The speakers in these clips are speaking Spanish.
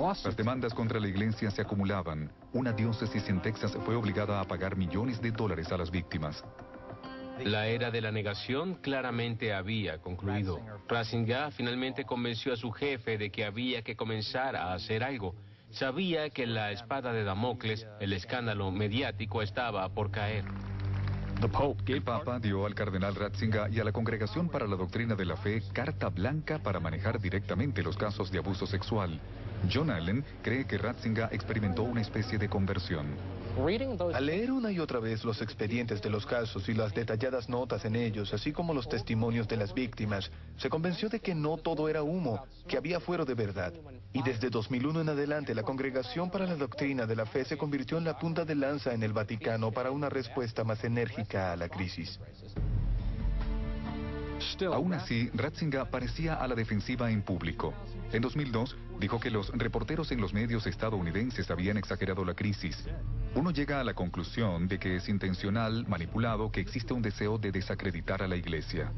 Las demandas contra la iglesia se acumulaban. Una diócesis en Texas fue obligada a pagar millones de dólares a las víctimas. La era de la negación claramente había concluido. Ratzinger finalmente convenció a su jefe de que había que comenzar a hacer algo. Sabía que la espada de Damocles, el escándalo mediático, estaba por caer. El Papa dio al cardenal Ratzinger y a la Congregación para la Doctrina de la Fe carta blanca para manejar directamente los casos de abuso sexual. John Allen cree que Ratzinger experimentó una especie de conversión. Al leer una y otra vez los expedientes de los casos y las detalladas notas en ellos, así como los testimonios de las víctimas, se convenció de que no todo era humo, que había fuero de verdad. Y desde 2001 en adelante, la Congregación para la Doctrina de la Fe se convirtió en la punta de lanza en el Vaticano para una respuesta más enérgica a la crisis. Aún así, Ratzinger parecía a la defensiva en público. En 2002, dijo que los reporteros en los medios estadounidenses habían exagerado la crisis. Uno llega a la conclusión de que es intencional, manipulado, que existe un deseo de desacreditar a la iglesia.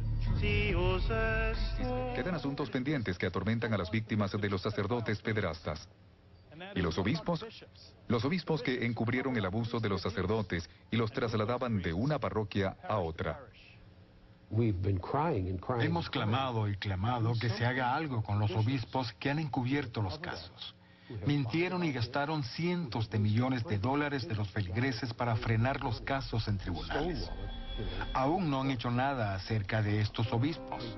Quedan asuntos pendientes que atormentan a las víctimas de los sacerdotes pederastas. ¿Y los obispos? Los obispos que encubrieron el abuso de los sacerdotes y los trasladaban de una parroquia a otra. Hemos clamado y clamado que se haga algo con los obispos que han encubierto los casos. Mintieron y gastaron cientos de millones de dólares de los feligreses para frenar los casos en tribunales. Aún no han hecho nada acerca de estos obispos.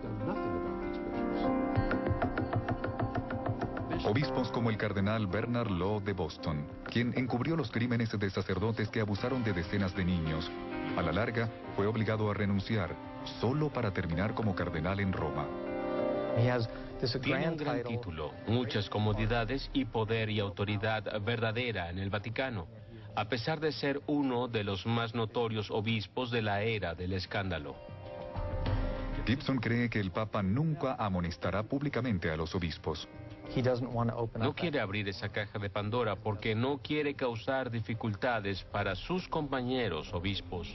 Obispos como el cardenal Bernard Law de Boston, quien encubrió los crímenes de sacerdotes que abusaron de decenas de niños. A la larga, fue obligado a renunciar, solo para terminar como cardenal en Roma. Tiene un gran título, muchas comodidades y poder y autoridad verdadera en el Vaticano, a pesar de ser uno de los más notorios obispos de la era del escándalo. Gibson cree que el Papa nunca amonestará públicamente a los obispos. No quiere abrir esa caja de Pandora porque no quiere causar dificultades para sus compañeros obispos.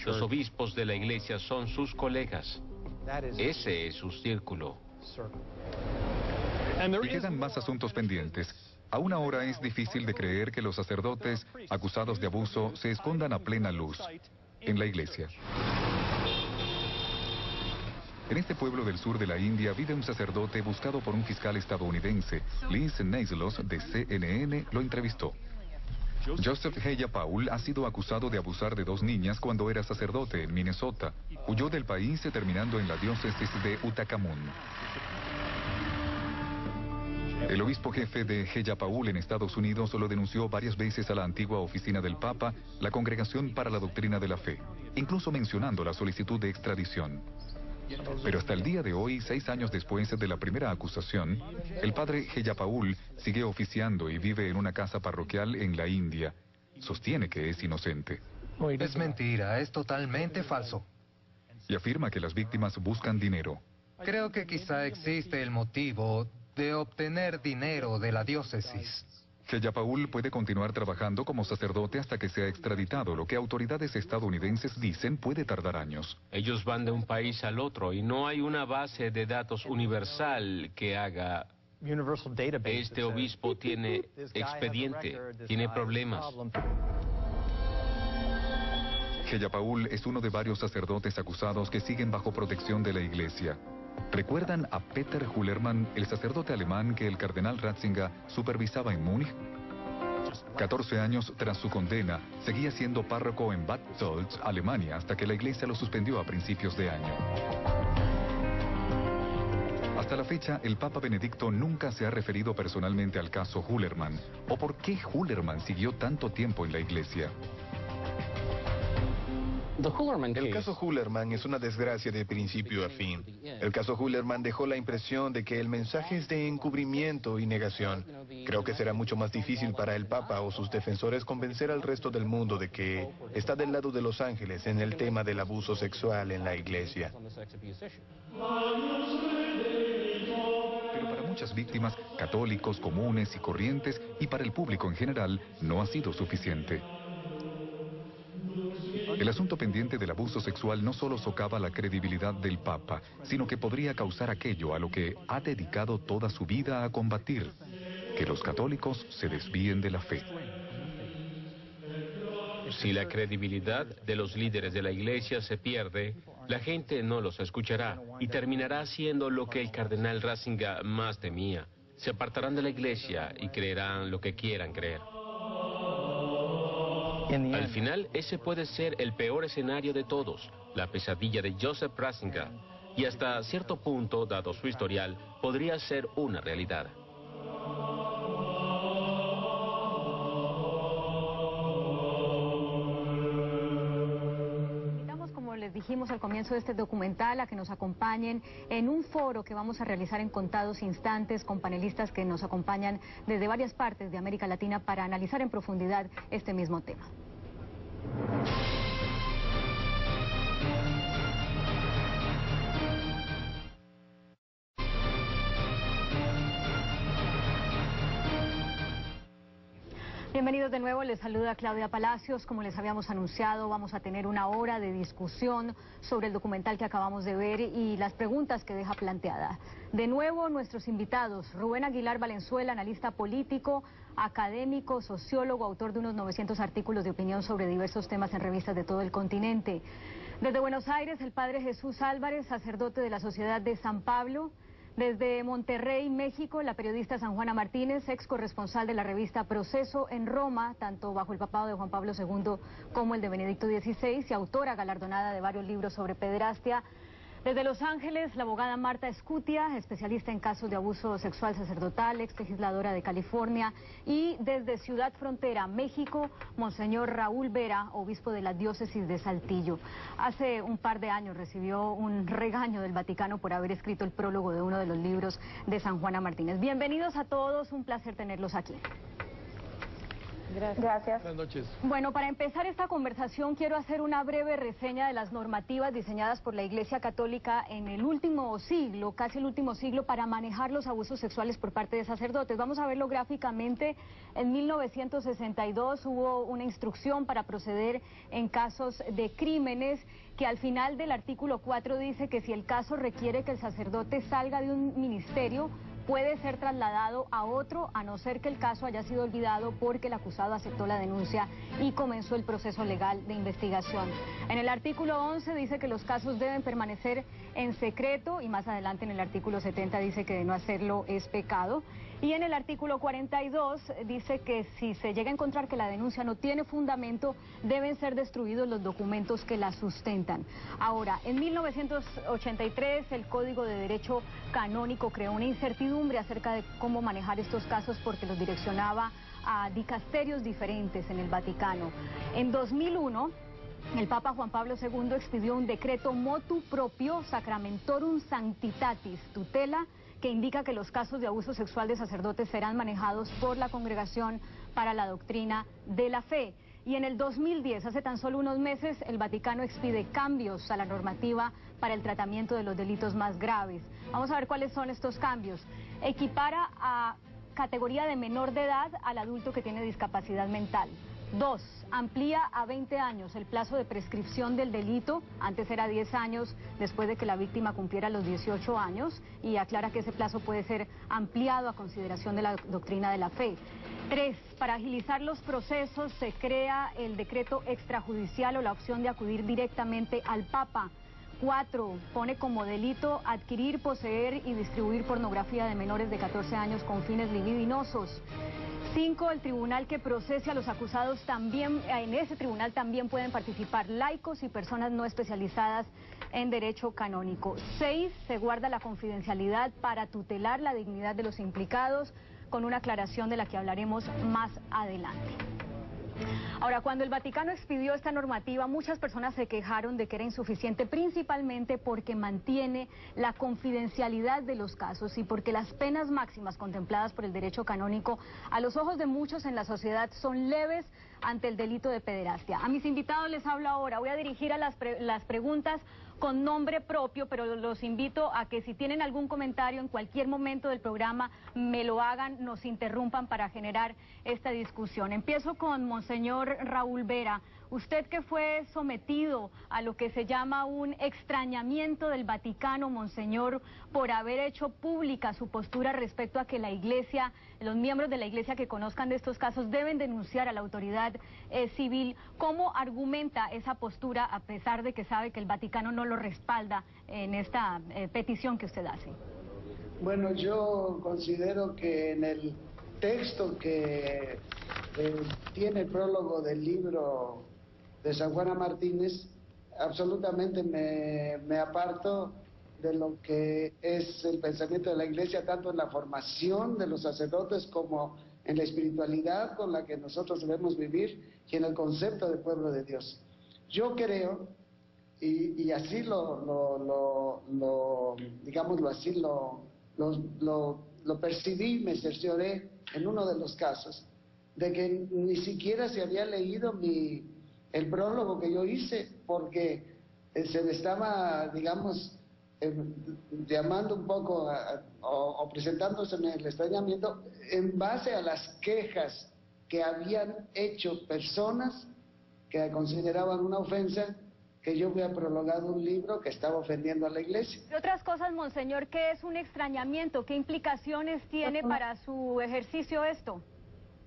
Los obispos de la iglesia son sus colegas. Ese es su círculo. Y quedan más asuntos pendientes. Aún ahora es difícil de creer que los sacerdotes acusados de abuso se escondan a plena luz en la iglesia. En este pueblo del sur de la India vive un sacerdote buscado por un fiscal estadounidense. Liz Neislos, de CNN, lo entrevistó. Joseph Heya Paul ha sido acusado de abusar de 2 niñas cuando era sacerdote en Minnesota. Huyó del país terminando en la diócesis de Uttarakhand. El obispo jefe de Heya Paul en Estados Unidos lo denunció varias veces a la antigua oficina del Papa, la Congregación para la Doctrina de la Fe, incluso mencionando la solicitud de extradición. Pero hasta el día de hoy, 6 años después de la primera acusación, el padre Heya Paul sigue oficiando y vive en una casa parroquial en la India. Sostiene que es inocente. Es mentira, es totalmente falso. Y afirma que las víctimas buscan dinero. Creo que quizá existe el motivo de obtener dinero de la diócesis. Heya Paul puede continuar trabajando como sacerdote hasta que sea extraditado, lo que autoridades estadounidenses dicen puede tardar años. Ellos van de un país al otro y no hay una base de datos universal que haga. Este obispo tiene expediente, tiene problemas. Heya Paul es uno de varios sacerdotes acusados que siguen bajo protección de la iglesia. ¿Recuerdan a Peter Hullermann, el sacerdote alemán que el cardenal Ratzinger supervisaba en Múnich? 14 años tras su condena, seguía siendo párroco en Bad Tölz, Alemania, hasta que la iglesia lo suspendió a principios de año. Hasta la fecha, el Papa Benedicto nunca se ha referido personalmente al caso Hullermann, o por qué Hullermann siguió tanto tiempo en la iglesia. El caso Hullermann es una desgracia de principio a fin. El caso Hullermann dejó la impresión de que el mensaje es de encubrimiento y negación. Creo que será mucho más difícil para el Papa o sus defensores convencer al resto del mundo de que está del lado de los ángeles en el tema del abuso sexual en la iglesia. Pero para muchas víctimas, católicos comunes y corrientes, y para el público en general, no ha sido suficiente. El asunto pendiente del abuso sexual no solo socava la credibilidad del Papa, sino que podría causar aquello a lo que ha dedicado toda su vida a combatir, que los católicos se desvíen de la fe. Si la credibilidad de los líderes de la Iglesia se pierde, la gente no los escuchará y terminará haciendo lo que el cardenal Ratzinger más temía. Se apartarán de la Iglesia y creerán lo que quieran creer. Al final, ese puede ser el peor escenario de todos, la pesadilla de Joseph Ratzinger, y hasta cierto punto, dado su historial, podría ser una realidad. Les dijimos al comienzo de este documental a que nos acompañen en un foro que vamos a realizar en contados instantes con panelistas que nos acompañan desde varias partes de América Latina para analizar en profundidad este mismo tema. Bienvenidos de nuevo, les saluda Claudia Palacios. Como les habíamos anunciado, vamos a tener una hora de discusión sobre el documental que acabamos de ver y las preguntas que deja planteada. De nuevo, nuestros invitados, Rubén Aguilar Valenzuela, analista político, académico, sociólogo, autor de unos 900 artículos de opinión sobre diversos temas en revistas de todo el continente. Desde Buenos Aires, el padre Jesús Álvarez, sacerdote de la Sociedad de San Pablo. Desde Monterrey, México, la periodista San Juana Martínez, ex corresponsal de la revista Proceso en Roma, tanto bajo el papado de Juan Pablo II como el de Benedicto XVI, y autora galardonada de varios libros sobre pederastia. Desde Los Ángeles, la abogada Marta Escutia, especialista en casos de abuso sexual sacerdotal, ex legisladora de California. Y desde Ciudad Frontera, México, Monseñor Raúl Vera, obispo de la diócesis de Saltillo. Hace un par de años recibió un regaño del Vaticano por haber escrito el prólogo de uno de los libros de San Juana Martínez. Bienvenidos a todos, un placer tenerlos aquí. Gracias. Buenas noches. Bueno, para empezar esta conversación quiero hacer una breve reseña de las normativas diseñadas por la Iglesia Católica en el último siglo, casi el último siglo, para manejar los abusos sexuales por parte de sacerdotes. Vamos a verlo gráficamente. En 1962 hubo una instrucción para proceder en casos de crímenes que al final del artículo 4 dice que si el caso requiere que el sacerdote salga de un ministerio, puede ser trasladado a otro, a no ser que el caso haya sido olvidado porque el acusado aceptó la denuncia y comenzó el proceso legal de investigación. En el artículo 11 dice que los casos deben permanecer en secreto y más adelante en el artículo 70 dice que de no hacerlo es pecado. Y en el artículo 42 dice que si se llega a encontrar que la denuncia no tiene fundamento, deben ser destruidos los documentos que la sustentan. Ahora, en 1983 el Código de Derecho Canónico creó una incertidumbre acerca de cómo manejar estos casos porque los direccionaba a dicasterios diferentes en el Vaticano. En 2001... el Papa Juan Pablo II expidió un decreto motu proprio Sacramentorum Sanctitatis, tutela, que indica que los casos de abuso sexual de sacerdotes serán manejados por la Congregación para la Doctrina de la Fe. Y en el 2010, hace tan solo unos meses, el Vaticano expide cambios a la normativa para el tratamiento de los delitos más graves. Vamos a ver cuáles son estos cambios. Equipara a categoría de menor de edad al adulto que tiene discapacidad mental. 2. Amplía a 20 años el plazo de prescripción del delito, antes era 10 años después de que la víctima cumpliera los 18 años, y aclara que ese plazo puede ser ampliado a consideración de la doctrina de la fe. 3. Para agilizar los procesos se crea el decreto extrajudicial o la opción de acudir directamente al Papa. 4. Pone como delito adquirir, poseer y distribuir pornografía de menores de 14 años con fines libidinosos. 5. El tribunal que procese a los acusados también, en ese tribunal también pueden participar laicos y personas no especializadas en derecho canónico. 6. Se guarda la confidencialidad para tutelar la dignidad de los implicados, con una aclaración de la que hablaremos más adelante. Ahora, cuando el Vaticano expidió esta normativa, muchas personas se quejaron de que era insuficiente, principalmente porque mantiene la confidencialidad de los casos y porque las penas máximas contempladas por el derecho canónico, a los ojos de muchos en la sociedad, son leves ante el delito de pederastia. A mis invitados les hablo ahora. Voy a dirigir a las preguntas con nombre propio, pero los invito a que si tienen algún comentario en cualquier momento del programa, me lo hagan, nos interrumpan para generar esta discusión. Empiezo con Monseñor Raúl Vera. Usted que fue sometido a lo que se llama un extrañamiento del Vaticano, Monseñor, por haber hecho pública su postura respecto a que la Iglesia, los miembros de la Iglesia que conozcan de estos casos deben denunciar a la autoridad civil. ¿Cómo argumenta esa postura a pesar de que sabe que el Vaticano no lo respalda en esta petición que usted hace? Bueno, yo considero que en el texto que tiene el prólogo del libro de San Juana Martínez, absolutamente me aparto de lo que es el pensamiento de la Iglesia, tanto en la formación de los sacerdotes como en la espiritualidad con la que nosotros debemos vivir y en el concepto de pueblo de Dios. Yo creo, y así digámoslo así, lo percibí, me cercioré en uno de los casos, de que ni siquiera se había leído el prólogo que yo hice, porque se me estaba, digamos, llamando un poco o presentándose en el extrañamiento en base a las quejas que habían hecho personas que consideraban una ofensa que yo había prologado un libro que estaba ofendiendo a la Iglesia. Y otras cosas, Monseñor, ¿qué es un extrañamiento? ¿Qué implicaciones tiene para su ejercicio esto?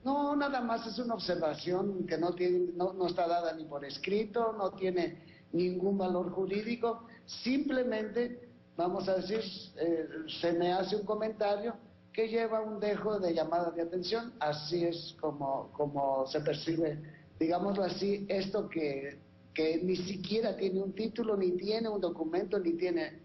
No, nada más es una observación que no está dada ni por escrito, no tiene ningún valor jurídico, simplemente, vamos a decir, se me hace un comentario que lleva un dejo de llamada de atención, así es como se percibe, digámoslo así, esto que ni siquiera tiene un título, ni tiene un documento, ni tiene